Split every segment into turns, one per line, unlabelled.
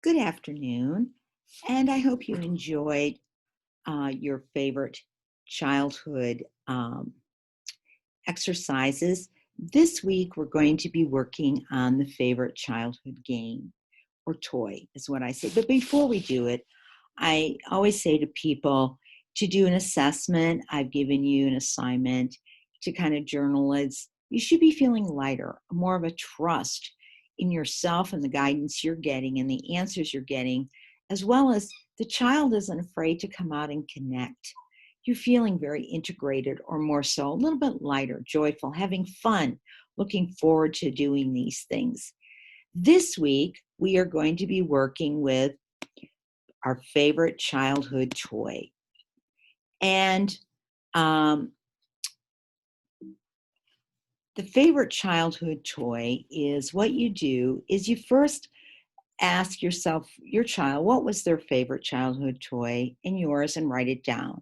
Good afternoon, and I hope you enjoyed your favorite childhood exercises. This week, we're going to be working on the favorite childhood game or toy, is what I say. But before we do it, I always say to people to do an assessment. I've given you an assignment to kind of journal as you should be feeling lighter, more of a trust in yourself and the guidance you're getting and the answers you're getting, as well as the child isn't afraid to come out and connect. You're feeling very integrated, or more so, a little bit lighter, joyful, having fun, looking forward to doing these things. This week, we are going to be working with our favorite childhood toy. And the favorite childhood toy is what you do is you first ask yourself, your child, what was their favorite childhood toy and yours, and write it down.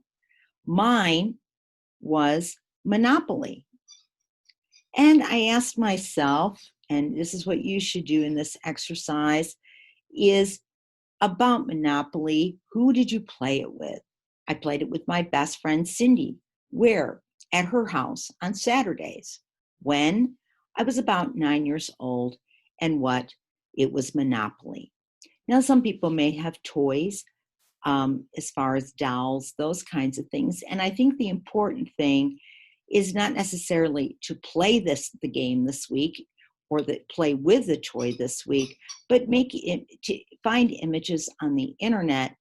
Mine was Monopoly. And I asked myself, and this is what you should do in this exercise, is about Monopoly, who did you play it with? I played it with my best friend, Cindy. Where? At her house on Saturdays. When? I was about 9 years old. And what? It was Monopoly. Now, some people may have toys, as far as dolls, those kinds of things. And I think the important thing is not necessarily to play the game this week, or that play with the toy this week, but make it to find images on the internet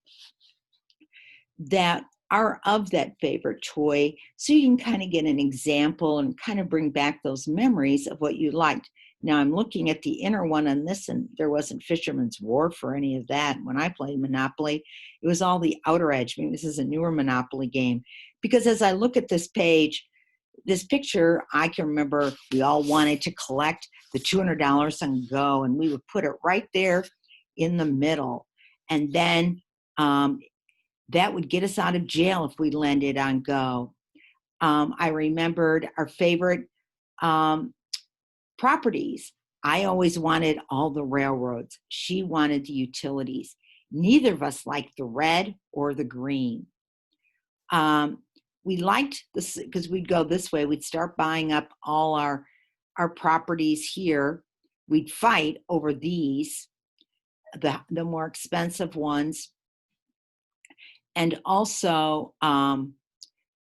that are of that favorite toy, so you can kind of get an example and kind of bring back those memories of what you liked. Now I'm looking at the inner one on this, and there wasn't Fisherman's Wharf or any of that. When I played Monopoly, it was all the Outer Edge. Maybe this is a newer Monopoly game, because as I look at this page, this picture, I can remember we all wanted to collect the $200 on Go, and we would put it right there in the middle. And then that would get us out of jail if we landed on Go. I remembered our favorite properties. I always wanted all the railroads. She wanted the utilities. Neither of us liked the red or the green. We liked this because we'd go this way. We'd start buying up all our properties here. We'd fight over these, the more expensive ones. And also, when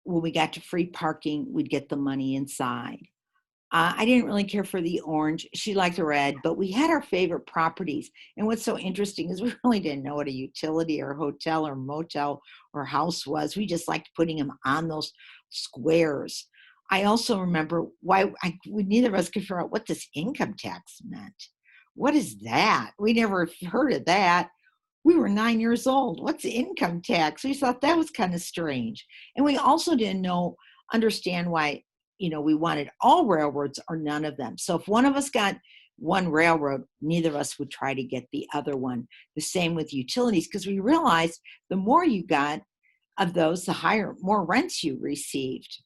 we got to free parking, we'd get the money inside. I didn't really care for the orange. She liked the red, but we had our favorite properties. And what's so interesting is we really didn't know what a utility or hotel or motel or house was. We just liked putting them on those squares. I also remember neither of us could figure out what this income tax meant. What is that? We never heard of that. We were 9 years old. What's income tax? We thought that was kind of strange. And we also didn't understand why we wanted all railroads or none of them. So if one of us got one railroad, neither of us would try to get the other one. The same with utilities, because we realized the more you got of those, the more rents you received.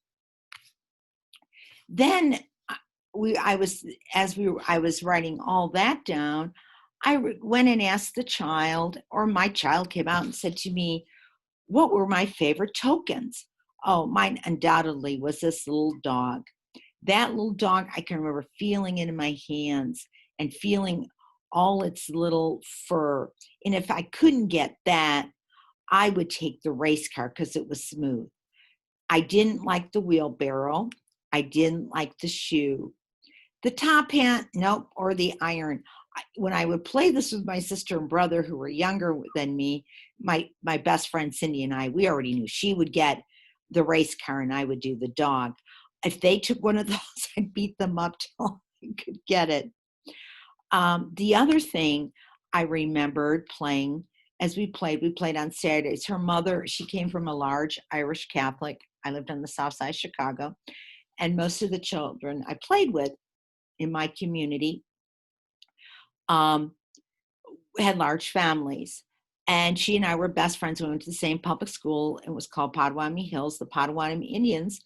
Then I was writing all that down. I went and asked the child, or my child came out and said to me, what were my favorite tokens? Oh, mine undoubtedly was this little dog. That little dog, I can remember feeling it in my hands and feeling all its little fur. And if I couldn't get that, I would take the race car because it was smooth. I didn't like the wheelbarrow. I didn't like the shoe. The top hat, nope, or the iron. When I would play this with my sister and brother who were younger than me, my best friend Cindy and I, we already knew she would get the race car and I would do the dog. If they took one of those, I'd beat them up till I could get it. The other thing I remembered playing as we played on Saturdays. Her mother, she came from a large Irish Catholic. I lived on the south side of Chicago, and most of the children I played with in my community had large families. And she and I were best friends. We went to the same public school. It was called Potawatomi Hills, the Potawatomi Indians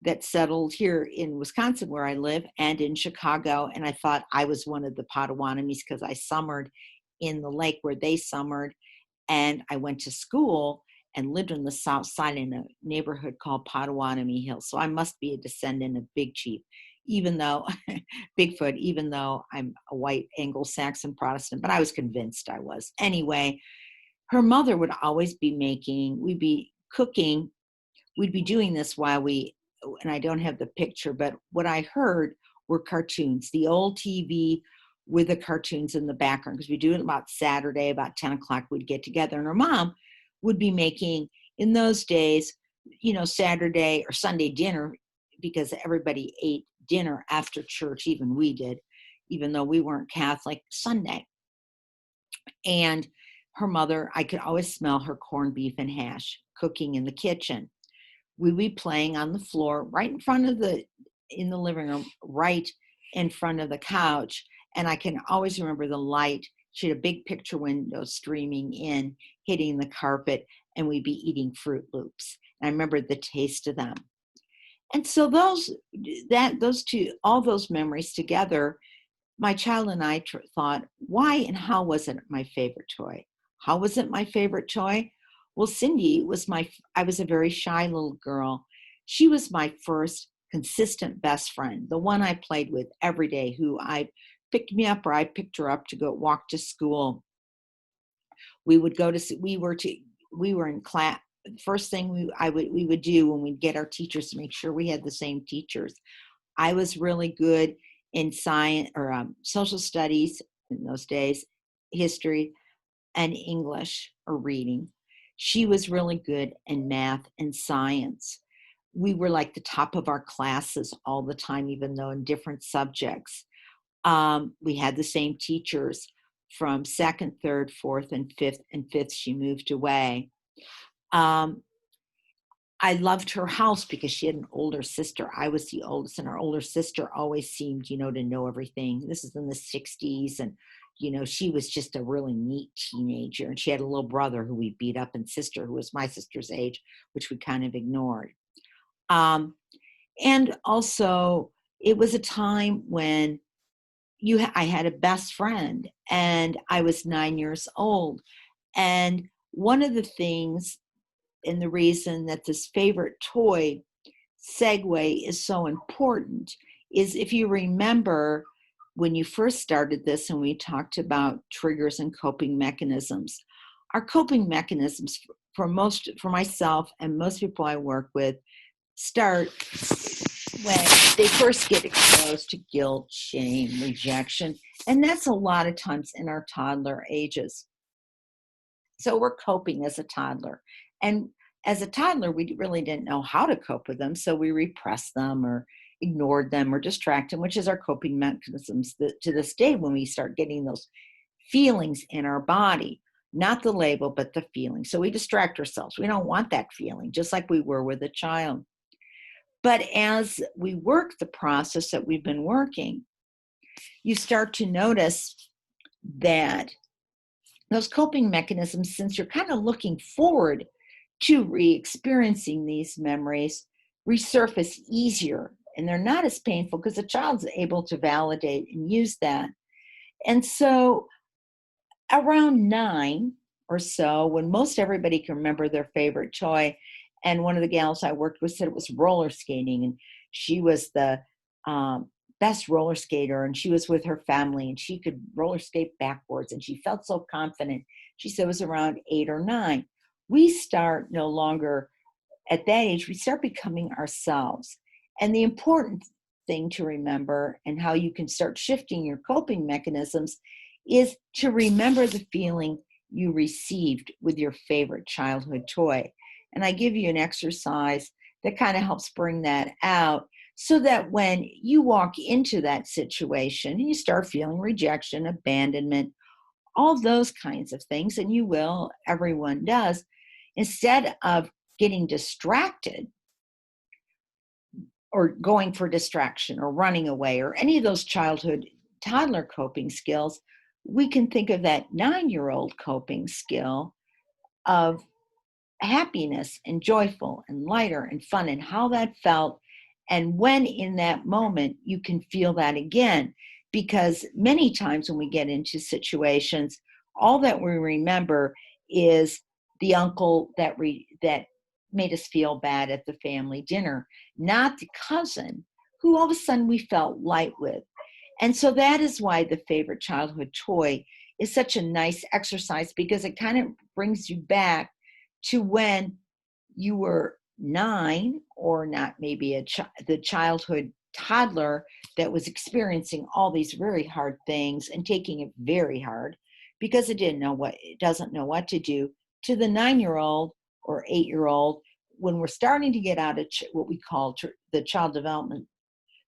that settled here in Wisconsin, where I live, and in Chicago. And I thought I was one of the Potawatomis because I summered in the lake where they summered, and I went to school and lived on the south side in a neighborhood called Potawatomi Hills. So I must be a descendant of Big Chief, even though Bigfoot, even though I'm a white Anglo-Saxon Protestant, but I was convinced I was. Anyway, her mother would always be we'd be cooking, we'd be doing this while and I don't have the picture, but what I heard were cartoons, the old TV with the cartoons in the background, because we do it about Saturday, about 10 o'clock, we'd get together, and her mom would be making, in those days, Saturday or Sunday dinner, because everybody ate dinner after church, even we did, even though we weren't Catholic, Sunday. And her mother, I could always smell her corned beef and hash cooking in the kitchen. We'd be playing on the floor right in front of in the living room, right in front of the couch. And I can always remember the light. She had a big picture window streaming in, hitting the carpet, and we'd be eating Fruit Loops. And I remember the taste of them. And so all those memories together, my child and I thought, why and how was it my favorite toy? How was it my favorite toy? Well, Cindy I was a very shy little girl. She was my first consistent best friend, the one I played with every day, who I picked me up or I picked her up to go walk to school. We would go to, we were in class. First thing we would do when we'd get our teachers to make sure we had the same teachers. I was really good in science or social studies in those days, history and English or reading. She was really good in math and science. We were like the top of our classes all the time, even though in different subjects. We had the same teachers from second, third, fourth, and fifth. She moved away. I loved her house because she had an older sister. I was the oldest, and her older sister always seemed, to know everything. This is in the 60s, and, she was just a really neat teenager. And she had a little brother who we beat up, and sister who was my sister's age, which we kind of ignored. And also, it was a time when I had a best friend, and I was 9 years old. And one of the things, and the reason that this favorite toy segue is so important is, if you remember when you first started this and we talked about triggers and coping mechanisms, our coping mechanisms for myself and most people I work with start when they first get exposed to guilt, shame, rejection, and that's a lot of times in our toddler ages. So we're coping as a toddler. And as a toddler, we really didn't know how to cope with them. So we repressed them or ignored them or distracted them, which is our coping mechanisms to this day when we start getting those feelings in our body, not the label, but the feeling. So we distract ourselves. We don't want that feeling, just like we were with a child. But as we work the process that we've been working, you start to notice that those coping mechanisms, since you're kind of looking forward to re-experiencing these memories, resurface easier, and they're not as painful because the child's able to validate and use that. And so around 9 or so, when most everybody can remember their favorite toy, and one of the gals I worked with said it was roller skating, and she was the best roller skater, and she was with her family, and she could roller skate backwards, and she felt so confident. She said it was around 8 or 9. We start no longer, at that age, we start becoming ourselves. And the important thing to remember, and how you can start shifting your coping mechanisms, is to remember the feeling you received with your favorite childhood toy. And I give you an exercise that kind of helps bring that out, so that when you walk into that situation and you start feeling rejection, abandonment, all those kinds of things, and you will, everyone does, instead of getting distracted or going for distraction or running away or any of those childhood toddler coping skills, we can think of that 9-year-old coping skill of happiness and joyful and lighter and fun, and how that felt. And when in that moment you can feel that again, because many times when we get into situations, All that we remember is the uncle that made us feel bad at the family dinner, not the cousin who all of a sudden we felt light with. And so that is why the favorite childhood toy is such a nice exercise, because it kind of brings you back to when you were 9, or not, maybe the childhood toddler that was experiencing all these very hard things and taking it very hard because it doesn't know what to do, to the 9-year-old or 8-year-old when we're starting to get out of what we call the child development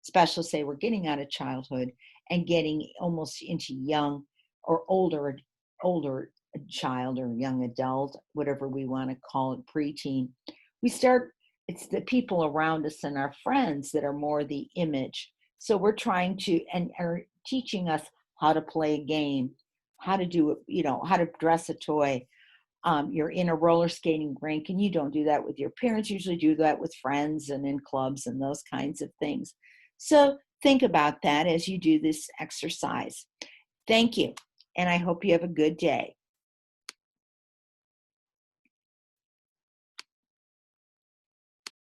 specialists say we're getting out of childhood and getting almost into young or older child or young adult, whatever we want to call it, preteen. It's the people around us and our friends that are more the image. So we're trying to, and are teaching us how to play a game, how to do it, how to dress a toy. You're in a roller skating rink, and you don't do that with your parents. You usually do that with friends and in clubs and those kinds of things. So think about that as you do this exercise. Thank you, and I hope you have a good day.